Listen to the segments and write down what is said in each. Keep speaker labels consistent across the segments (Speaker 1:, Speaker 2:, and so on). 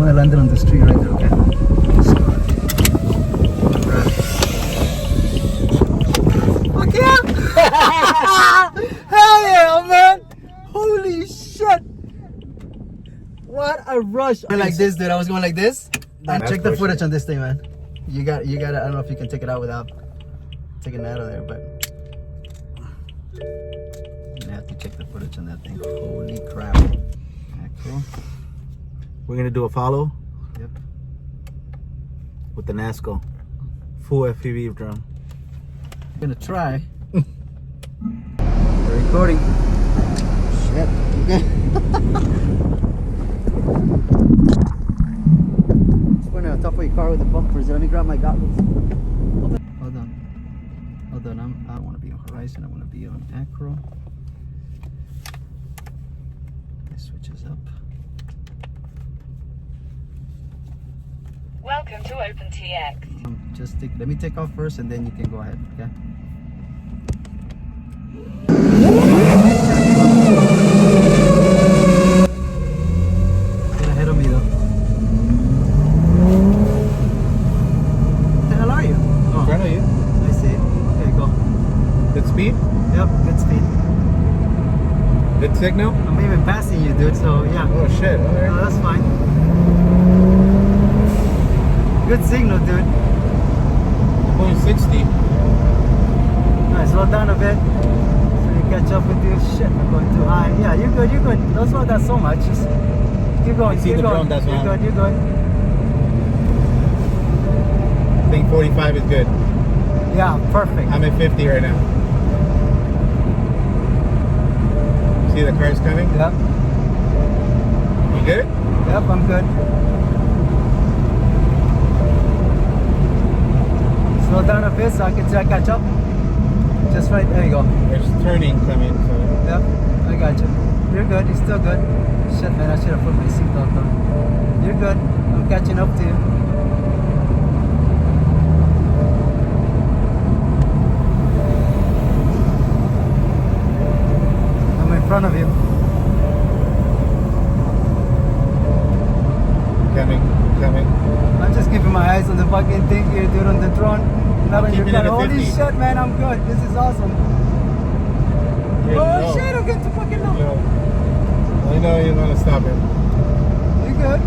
Speaker 1: gonna land it on the street right there, okay? Fuck yeah! Hell yeah, man! Holy shit! What a rush! Like this, dude. I was going like this. And check the footage on this thing, man. You got it. I don't know if you can take it out without taking it out of there, but you have to check the footage on that thing. Holy crap! Cool.
Speaker 2: We're gonna do a follow.
Speaker 1: Yep.
Speaker 2: With the NASCO full FPV drone.
Speaker 1: I'm gonna try. We're recording. Shit. Okay. Going on top of your car with the bumpers. Let me grab my goggles. Hold on. I don't want to be on Horizon. I want to be on Acro. It switches up.
Speaker 3: Welcome to OpenTX.
Speaker 1: Let me take off first, and then you can go ahead. Okay. Get ahead of me though. What the hell are you?
Speaker 2: Oh, in front of you.
Speaker 1: I see. Okay, go.
Speaker 2: Good speed.
Speaker 1: Yep, good speed.
Speaker 2: Good signal.
Speaker 1: I'm even passing you, dude. So yeah.
Speaker 2: Oh shit. All right.
Speaker 1: No, that's fine. Good signal, dude.
Speaker 2: Going 60.
Speaker 1: Alright, slow down a bit. So you catch up with you. Shit, I'm going too high. Yeah, you're good. Don't slow down so much. Just keep going.
Speaker 2: See
Speaker 1: Keep
Speaker 2: the
Speaker 1: going.
Speaker 2: drone, that's
Speaker 1: You're
Speaker 2: fine.
Speaker 1: good. You're good.
Speaker 2: I think 45 is good.
Speaker 1: Yeah, perfect.
Speaker 2: I'm at 50 right now. See the cars coming?
Speaker 1: Yep.
Speaker 2: You good?
Speaker 1: Yep, I'm good. Slow down a bit so I can catch up. Just right, there you go.
Speaker 2: There's turning coming, so.
Speaker 1: Yep, I got you. You're good, you're still good. Shit, man, I should have put my seatbelt on. You're good, I'm catching up to you. I'm in front of you.
Speaker 2: Coming.
Speaker 1: I'm just keeping my eyes on the fucking thing here, dude, on the drone. Not on your
Speaker 2: keeping it
Speaker 1: car.
Speaker 2: at
Speaker 1: Holy
Speaker 2: 50.
Speaker 1: shit, man, I'm good. This is awesome.
Speaker 2: You're
Speaker 1: Oh
Speaker 2: low.
Speaker 1: shit, I'm getting too fucking low.
Speaker 2: Low. I know you want to stop it.
Speaker 1: You good?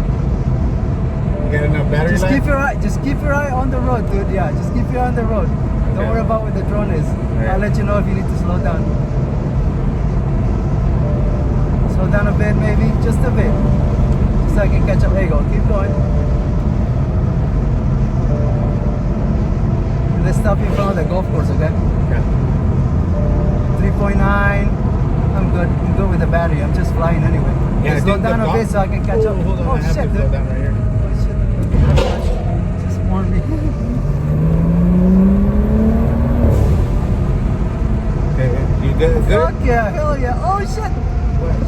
Speaker 2: You got enough battery
Speaker 1: Just
Speaker 2: life?
Speaker 1: keep your eye on the road, dude. Yeah, just keep your eye on the road. Don't
Speaker 2: Okay.
Speaker 1: worry about what the drone is.
Speaker 2: Right.
Speaker 1: I'll let you know if you need to slow down. Slow down a bit, maybe, just a bit, just so I can catch up. There you go. Keep going. And let's stop in front of the golf course, okay?
Speaker 2: Okay.
Speaker 1: 3.9. I'm good. I'm good with the battery. I'm just flying anyway.
Speaker 2: Yeah, I
Speaker 1: slow
Speaker 2: think the
Speaker 1: down a bit so I can catch up.
Speaker 2: Hold on,
Speaker 1: Oh
Speaker 2: I have
Speaker 1: shit,
Speaker 2: to
Speaker 1: dude.
Speaker 2: slow down right here.
Speaker 1: Oh shit. Just warn me.
Speaker 2: Okay, you good?
Speaker 1: Fuck yeah, hell yeah. Oh shit.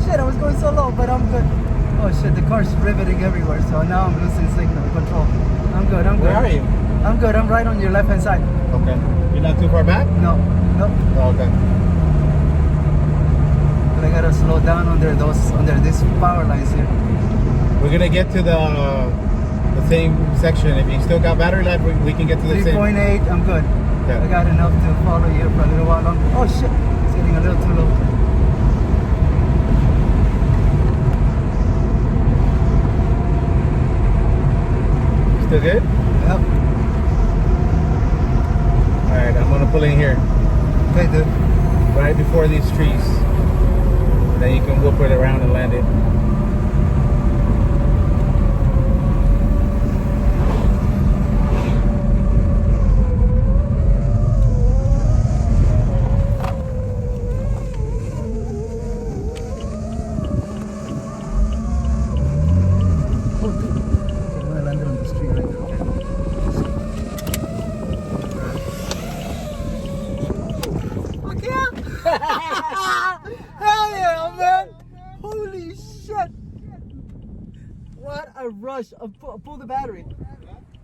Speaker 1: Shit, I was going so low, but I'm good. Oh shit, the car's riveting everywhere, so now I'm losing signal control. I'm good.
Speaker 2: Where are you?
Speaker 1: I'm good. I'm right on your left hand side.
Speaker 2: Okay. You're not too far back?
Speaker 1: No, nope.
Speaker 2: Oh, okay.
Speaker 1: But I gotta slow down under these power lines here.
Speaker 2: We're gonna get to the same section. If you still got battery life, we can get to the same.
Speaker 1: 3.8, I'm good.
Speaker 2: Okay.
Speaker 1: I got enough to follow you for a little while longer. Oh shit, it's getting a little too low.
Speaker 2: Still good?
Speaker 1: Yep.
Speaker 2: Alright, I'm gonna pull in here.
Speaker 1: Okay, dude.
Speaker 2: Right before these trees. Then you can whoop it around and land it.
Speaker 1: Oh, dude. I'm gonna land it on the street right there, okay? Fuck yeah! Hell yeah, man! Holy shit! What a rush! Pull the battery.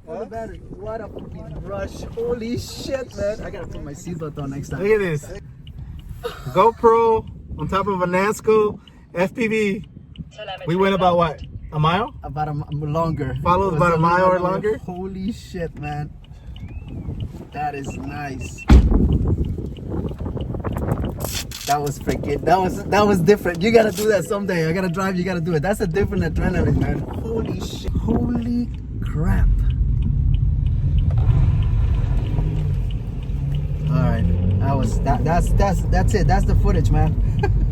Speaker 1: Pull the battery. What a fucking rush! Holy shit, man! I gotta put my seatbelt on next time.
Speaker 2: Look at this. GoPro on top of a NASCO FPV. We went about what? A mile?
Speaker 1: About longer.
Speaker 2: Followed
Speaker 1: It was
Speaker 2: about a mile or
Speaker 1: little
Speaker 2: longer?
Speaker 1: Holy shit, man. That is nice. That was freaking, that was different. You gotta do that someday. I gotta drive, you gotta do it. That's a different adrenaline, man. Holy shit. Holy crap. All right, that's it. That's the footage, man.